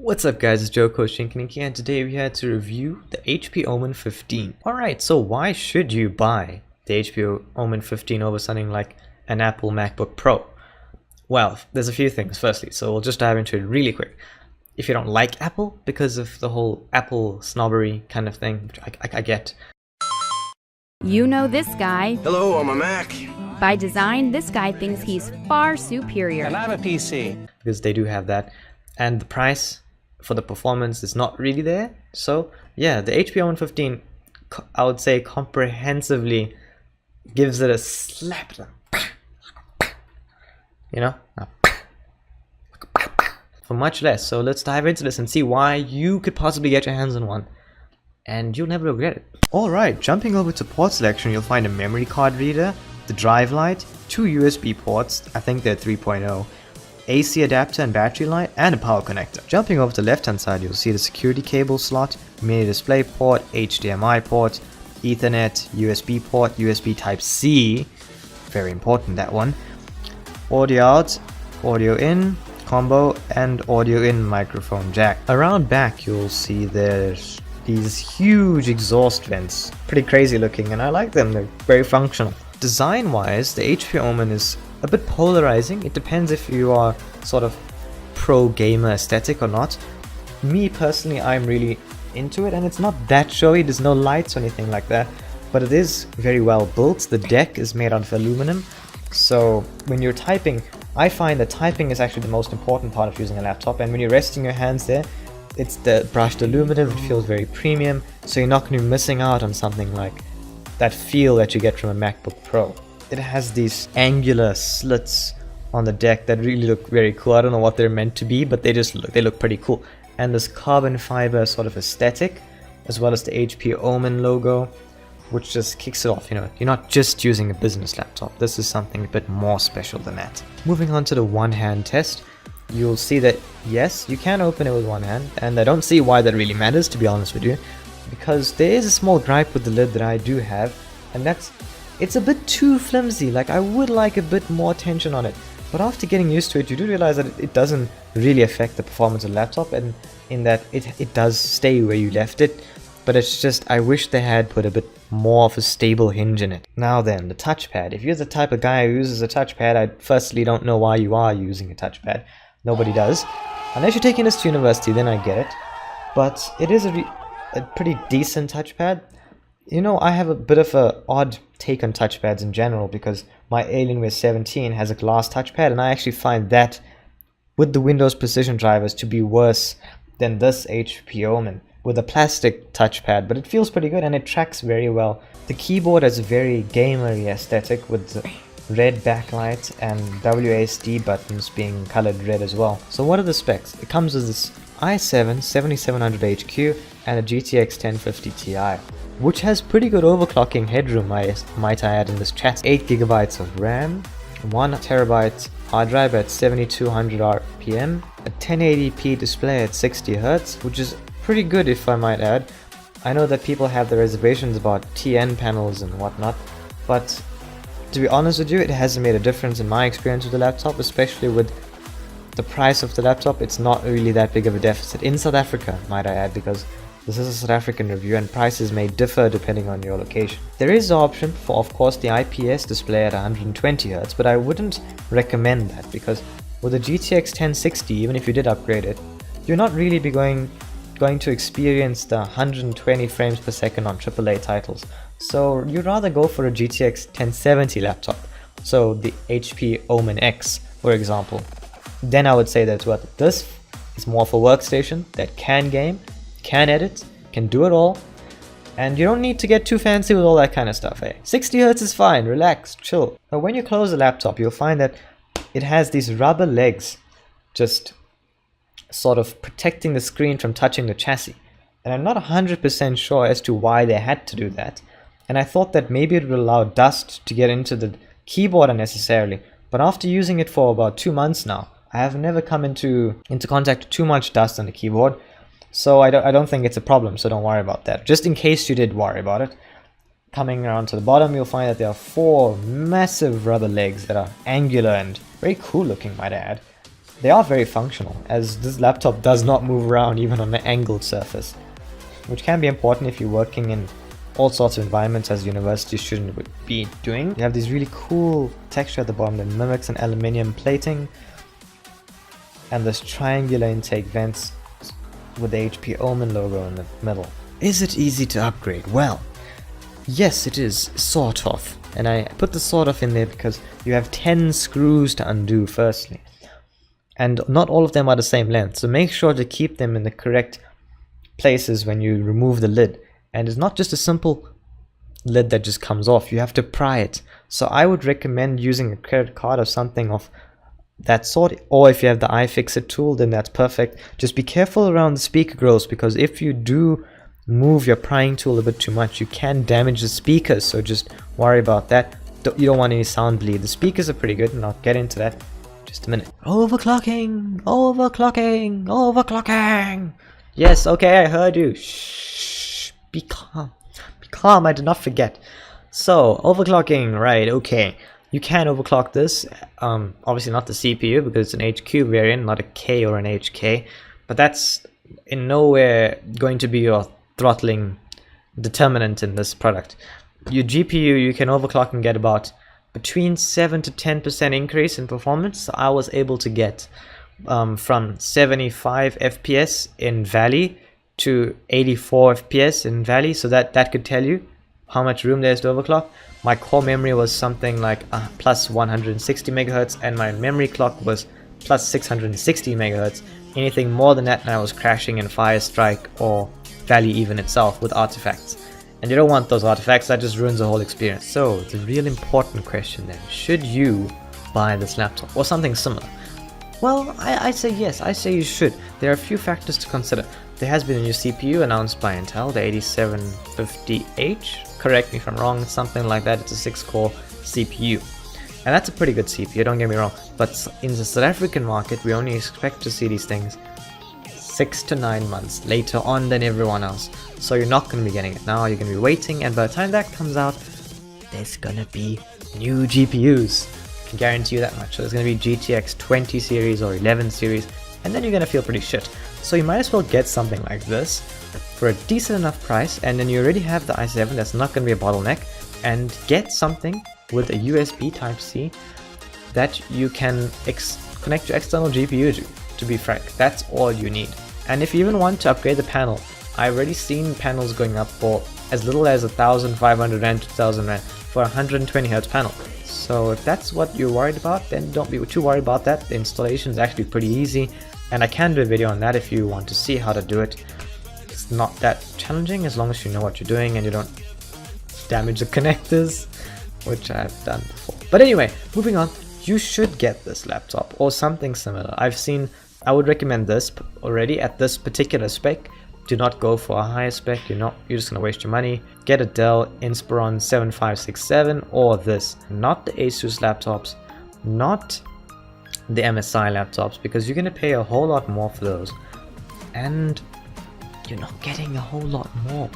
What's up guys, it's Joe Coach Shinkiniki, and today we had to review the HP Omen 15. Alright, so why should you buy the HP Omen 15 over something like an Apple MacBook Pro? Well, there's a few things. Firstly, so we'll just dive into it really quick. If you don't like Apple, because of the whole Apple snobbery kind of thing, which I get. You know this guy. Hello, I'm a Mac. By design, this guy thinks he's far superior. And I'm a PC. Because they do have that. And the price for the performance is not really there. So yeah, the HP Omen 15, I would say comprehensively gives it a slap. You know? For much less. So let's dive into this and see why you could possibly get your hands on one. And you'll never regret it. Alright, jumping over to port selection, you'll find a memory card reader, the drive light, two USB ports, I think they're 3.0, AC adapter and battery light, and a power connector. Jumping over to the left hand side, you'll see the security cable slot, mini display port, HDMI port, Ethernet, USB port, USB Type-C, very important that one, audio out, audio in, combo, and audio in microphone jack. Around back you'll see there's these huge exhaust vents, pretty crazy looking, and I like them, they're very functional. Design wise, the HP Omen is a bit polarizing. It depends if you are sort of pro gamer aesthetic or not. Me personally, I'm really into it, and it's not that showy, there's no lights or anything like that, but it is very well built. The deck is made out of aluminum, so when you're typing, I find that typing is actually the most important part of using a laptop, and when you're resting your hands there, it's the brushed aluminum, it feels very premium, so you're not going to be missing out on something like that feel that you get from a MacBook Pro. It has these angular slits on the deck that really look very cool. I don't know what they're meant to be, but they look pretty cool. And this carbon fiber sort of aesthetic, as well as the HP Omen logo, which just kicks it off. You know, you're not just using a business laptop. This is something a bit more special than that. Moving on to the one-hand test, you'll see that yes, you can open it with one hand, and I don't see why that really matters, to be honest with you, because there is a small gripe with the lid that I do have, and that's it's a bit too flimsy. Like, I would like a bit more tension on it, but after getting used to it, you do realize that it doesn't really affect the performance of the laptop, and in that it does stay where you left it, but it's just, I wish they had put a bit more of a stable hinge in it. Now then, the touchpad. If you're the type of guy who uses a touchpad, I firstly don't know why you are using a touchpad. Nobody does. Unless you're taking this to university, then I get it. But it is a pretty decent touchpad. You know, I have a bit of a odd take on touchpads in general, because my Alienware 17 has a glass touchpad, and I actually find that with the Windows Precision drivers to be worse than this HP Omen with a plastic touchpad, but it feels pretty good and it tracks very well. The keyboard has a very gamery aesthetic with the red backlight and WASD buttons being colored red as well. So what are the specs? It comes with this i7 7700HQ and a GTX 1050 Ti, which has pretty good overclocking headroom, might I add in this chat. 8GB of RAM, 1TB hard drive at 7200 RPM, a 1080p display at 60Hz, which is pretty good if I might add. I know that people have their reservations about TN panels and whatnot, but to be honest with you, it hasn't made a difference in my experience with the laptop, especially with the price of the laptop. It's not really that big of a deficit in South Africa, might I add, because this is a South African review and prices may differ depending on your location. There is the option for, of course, the IPS display at 120Hz, but I wouldn't recommend that, because with the GTX 1060, even if you did upgrade it, you're not really going to experience the 120 frames per second on AAA titles. So you'd rather go for a GTX 1070 laptop, so the HP Omen X, for example. Then I would say that's worth it. This is more of a workstation that can game, can edit, can do it all, and you don't need to get too fancy with all that kind of stuff. 60Hz is fine, relax, chill. But when you close the laptop, you'll find that it has these rubber legs just sort of protecting the screen from touching the chassis, and I'm not 100% sure as to why they had to do that, and I thought that maybe it would allow dust to get into the keyboard unnecessarily, but after using it for about 2 months now, I have never come into contact with too much dust on the keyboard, so I don't think it's a problem, so don't worry about that. Just in case you did worry about it, coming around to the bottom, you'll find that there are 4 massive rubber legs that are angular and very cool looking, might I add. they are very functional, as this laptop does not move around even on an angled surface, which can be important if you're working in all sorts of environments as universities shouldn't be doing. You have these really cool texture at the bottom that mimics an aluminium plating, and this triangular intake vents with the HP Omen logo in the middle. Is it easy to upgrade? Well, yes it is, sort of. And I put the sort of in there because you have 10 screws to undo firstly. And not all of them are the same length, so make sure to keep them in the correct places when you remove the lid. And it's not just a simple lid that just comes off, you have to pry it. So I would recommend using a credit card or something of that sort, or if you have the iFixit tool, then that's perfect. Just be careful around the speaker grills, because if you do move your prying tool a bit too much, you can damage the speakers, so just worry about that. You don't want any sound bleed. The speakers are pretty good, and I'll get into that in just a minute. Overclocking! Overclocking! Overclocking! Yes, okay, I heard you. Shh, be calm. Be calm, I did not forget. So, overclocking, right, okay. You can overclock this, obviously not the CPU because it's an HQ variant, not a K or an HK, but that's in nowhere going to be your throttling determinant in this product. Your GPU, you can overclock and get about between 7 to 10% increase in performance. So I was able to get from 75 FPS in Valley to 84 FPS in Valley, so that could tell you how much room there is to overclock. My core memory was something like plus 160 megahertz, and my memory clock was plus 660 megahertz. Anything more than that and I was crashing in Firestrike or Valley even itself with artifacts. And you don't want those artifacts, that just ruins the whole experience. So the real important question then, should you buy this laptop or something similar? Well, I say yes, I say you should. There are a few factors to consider. There has been a new CPU announced by Intel, the 8750H. Correct me if I'm wrong, something like that. It's a 6-core CPU. And that's a pretty good CPU, don't get me wrong. But in the South African market, we only expect to see these things 6 to 9 months later on than everyone else. So you're not going to be getting it now, you're going to be waiting, and by the time that comes out, there's going to be new GPUs. I can guarantee you that much. So there's going to be GTX 20 series or 11 series, and then you're going to feel pretty shit. So you might as well get something like this for a decent enough price, and then you already have the i7 that's not going to be a bottleneck, and get something with a USB Type-C that you can connect your external GPU to be frank. That's all you need. And if you even want to upgrade the panel, I've already seen panels going up for as little as 1,500 Rand, 2,000 Rand for a 120Hz panel. So if that's what you're worried about, then don't be too worried about that. The installation is actually pretty easy, and I can do a video on that if you want to see how to do it. It's not that challenging as long as you know what you're doing and you don't damage the connectors, which I've done before. But anyway, moving on, you should get this laptop or something similar. I would recommend this already at this particular spec. Do not go for a higher spec, you're just gonna waste your money. Get a Dell Inspiron 7567 or this, not the Asus laptops, not the MSI laptops, because you're gonna pay a whole lot more for those, and you're not getting a whole lot more.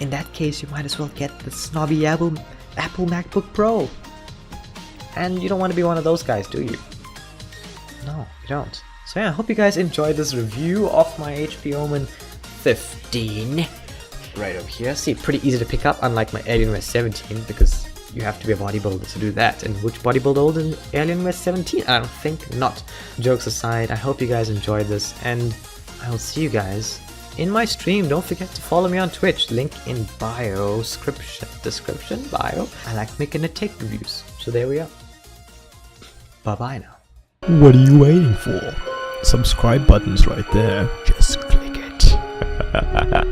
In that case, you might as well get the snobby Apple MacBook Pro. And you don't want to be one of those guys, do you? No, you don't. So yeah, I hope you guys enjoyed this review of my HP Omen 15. Right over here. See, pretty easy to pick up, unlike my Alienware 17, because you have to be a bodybuilder to do that. And which bodybuilder older than Alienware 17? I don't think not. Jokes aside, I hope you guys enjoyed this, and I will see you guys in my stream. Don't forget to follow me on Twitch, link in bio, description, bio. I like making the tech reviews, so there we are. Bye bye now. What are you waiting for? Subscribe button's right there. Just click it.